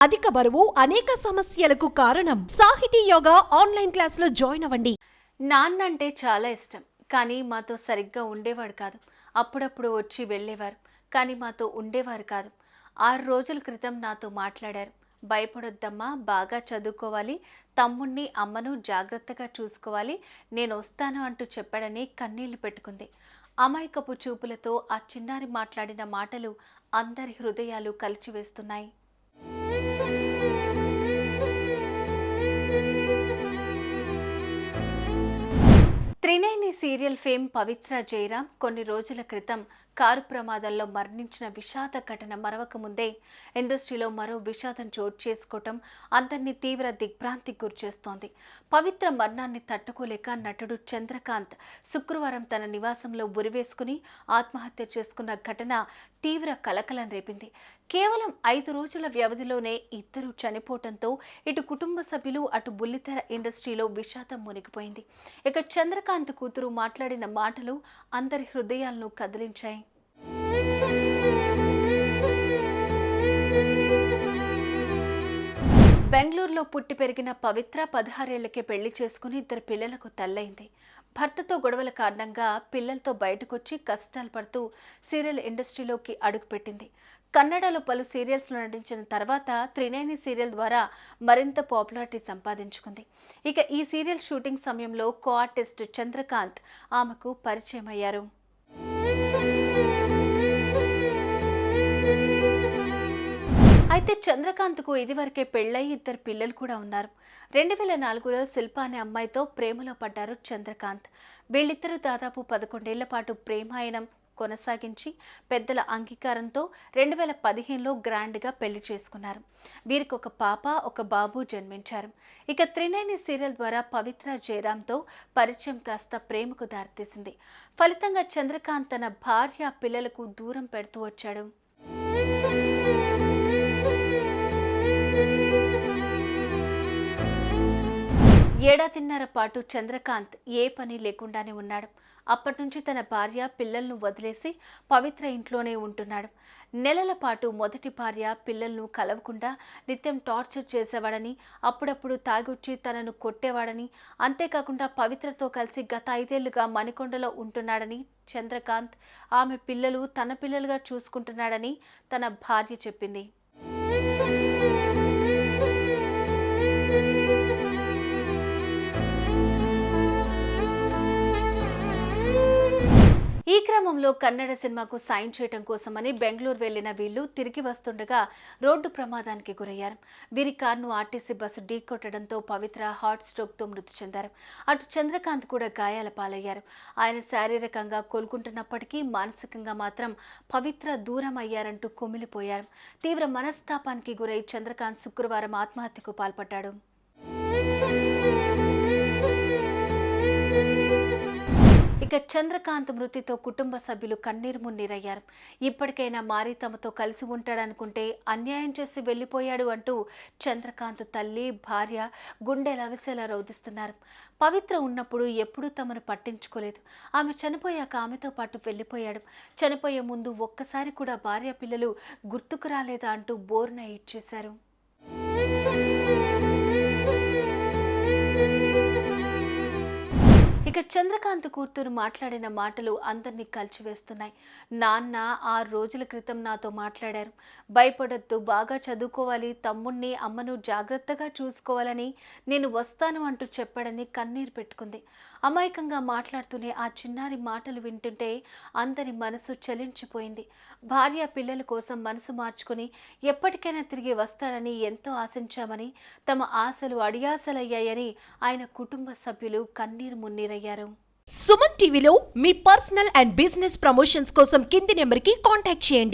అధిక బరువు అనేక సమస్యలకు కారణం. సాహితీ యోగా ఆన్లైన్ క్లాసులో జాయిన్ అవ్వండి. నాన్న అంటే చాలా ఇష్టం, కానీ మాతో సరిగ్గా ఉండేవాడు కాదు. అప్పుడప్పుడు వచ్చి వెళ్ళేవారు, కానీ మాతో ఉండేవారు కాదు. 6 రోజుల క్రితం నాతో మాట్లాడారు. భయపడొద్దమ్మా, బాగా చదువుకోవాలి, తమ్ముణ్ణి అమ్మను జాగ్రత్తగా చూసుకోవాలి, నేను వస్తాను అంటూ చెప్పాడని కన్నీళ్లు పెట్టుకుంది. అమాయకపు చూపులతో ఆ చిన్నారి మాట్లాడిన మాటలు అందరి హృదయాలు కలిచివేస్తున్నాయి. త్రినేని సీరియల్ ఫేమ్ పవిత్ర జయరాం కొన్ని రోజుల క్రితం కారు ప్రమాదంలో మరణించిన విషాద ఘటన మరవక ముందే ఇండస్ట్రీలో మరో విషాదం చోటు చేసుకోవటం అందరినీ తీవ్ర దిగ్భ్రాంతికి గురిచేస్తోంది. పవిత్ర మరణాన్ని తట్టుకోలేక నటుడు చంద్రకాంత్ శుక్రవారం తన నివాసంలో ఉరివేసుకుని ఆత్మహత్య చేసుకున్న ఘటన తీవ్ర కలకలం రేపింది. కేవలం 5 రోజుల వ్యవధిలోనే ఇద్దరు చనిపోవడంతో ఇటు కుటుంబ సభ్యులు అటు బుల్లితెర ఇండస్ట్రీలో విషాదం మునిగిపోయింది. ఇక చంద్రకాంత్ కూతురు మాట్లాడిన మాటలు అందరి హృదయాలను కదిలించాయి. బెంగళూరులో పుట్టి పెరిగిన పవిత్ర 16 ఏళ్లకే పెళ్లి చేసుకుని 2 పిల్లలకు తల్లైంది. భర్తతో గొడవల కారణంగా పిల్లలతో బయటకొచ్చి కష్టాలు పడుతూ సీరియల్ ఇండస్ట్రీలోకి అడుగుపెట్టింది. కన్నడలో పలు సీరియల్స్లో నటించిన తర్వాత త్రినేని సీరియల్ ద్వారా మరింత పాపులారిటీ సంపాదించుకుంది. ఇక ఈ సీరియల్ షూటింగ్ సమయంలో కో ఆర్టిస్ట్ చంద్రకాంత్ ఆమెకు పరిచయం అయ్యారు. అయితే చంద్రకాంత్కు ఇదివరకే పెళ్లై 2 పిల్లలు కూడా ఉన్నారు. 2004లో శిల్ప అనే అమ్మాయితో ప్రేమలో పడ్డారు చంద్రకాంత్. వీళ్ళిద్దరూ దాదాపు 11 ఏళ్ల పాటు ప్రేమాయణం కొనసాగించి పెద్దల అంగీకారంతో 2015లో గ్రాండ్గా పెళ్లి చేసుకున్నారు. వీరికి ఒక పాప, ఒక బాబు జన్మించారు. ఇక త్రినేని సీరియల్ ద్వారా పవిత్ర జయరాంతో పరిచయం కాస్త ప్రేమకు దారితీసింది. ఫలితంగా చంద్రకాంత్ తన భార్య, పిల్లలకు దూరం పెడుతూ వచ్చాడు. ఏడాదిన్నర పాటు చంద్రకాంత్ ఏ పని లేకుండానే ఉన్నాడు. అప్పటి నుంచి తన భార్య, పిల్లలను వదిలేసి పవిత్ర ఇంట్లోనే ఉంటున్నాడు. నెలల పాటు మొదటి భార్య, పిల్లలను కలవకుండా నిత్యం టార్చర్ చేసేవాడని, అప్పుడప్పుడు తాగొచ్చి తనను కొట్టేవాడని, అంతేకాకుండా పవిత్రతో కలిసి గత 5 ఏళ్లుగా మణికొండలో ఉంటున్నాడని చంద్రకాంత్ ఆమె పిల్లలు తన పిల్లలుగా చూసుకుంటున్నాడని తన భార్య చెప్పింది. ఈ క్రమంలో కన్నడ సినిమాకు సైన్ చేయడం కోసమని బెంగళూరు వెళ్లిన వీళ్లు తిరిగి వస్తుండగా రోడ్డు ప్రమాదానికి గురయ్యారు. వీరి కారును ఆర్టీసీ బస్సు ఢీకొట్టడంతో పవిత్ర హార్ట్ స్ట్రోక్తో మృతి చెందారు. అటు చంద్రకాంత్ కూడా గాయాల పాలయ్యారు. ఆయన శారీరకంగా కోలుకుంటున్నప్పటికీ మానసికంగా మాత్రం పవిత్ర దూరం అయ్యారంటూ కుమిలిపోయారు. తీవ్ర మనస్తాపానికి గురై చంద్రకాంత్ శుక్రవారం ఆత్మహత్యకు పాల్పడ్డాడు. ఇక చంద్రకాంత్ మృతితో కుటుంబ సభ్యులు కన్నీరు మున్నీరయ్యారు. ఇప్పటికైనా మారి తమతో కలిసి ఉంటాడనుకుంటే అన్యాయం చేసి వెళ్లిపోయాడు అంటూ చంద్రకాంత్ తల్లి, భార్య గుండెలవిసేలా రోధిస్తున్నారు. పవిత్ర ఉన్నప్పుడు ఎప్పుడూ తమను పట్టించుకోలేదు. ఆమె చనిపోయాక ఆమెతో పాటు వెళ్లిపోయాడు. చనిపోయే ముందు ఒక్కసారి కూడా భార్య, పిల్లలు గుర్తుకు రాలేదా అంటూ బోరున ఏడ్చేశారు. ఇక చంద్రకాంత్ కూతురు మాట్లాడిన మాటలు అందరినీ కలిచివేస్తున్నాయి. నాన్న 6 రోజుల క్రితం నాతో మాట్లాడారు. భయపడొద్దు, బాగా చదువుకోవాలి, తమ్ముణ్ణి అమ్మను జాగ్రత్తగా చూసుకోవాలని, నేను వస్తాను అంటూ చెప్పాడని కన్నీరు పెట్టుకుంది. అమాయకంగా మాట్లాడుతూనే ఆ చిన్నారి మాటలు వింటుంటే అందరి మనసు చలించిపోయింది. భార్య, పిల్లల కోసం మనసు మార్చుకుని ఎప్పటికైనా తిరిగి వస్తాడని ఎంతో ఆశించామని, తమ ఆశలు అడియాసలయ్యాయని ఆయన కుటుంబ సభ్యులు కన్నీరు మున్నీరయ్యారు. సుమన్ టీవీలో మీ పర్సనల్ అండ్ బిజినెస్ ప్రమోషన్స్ కోసం కింది నెంబర్కి కాంటాక్ట్ చేయండి.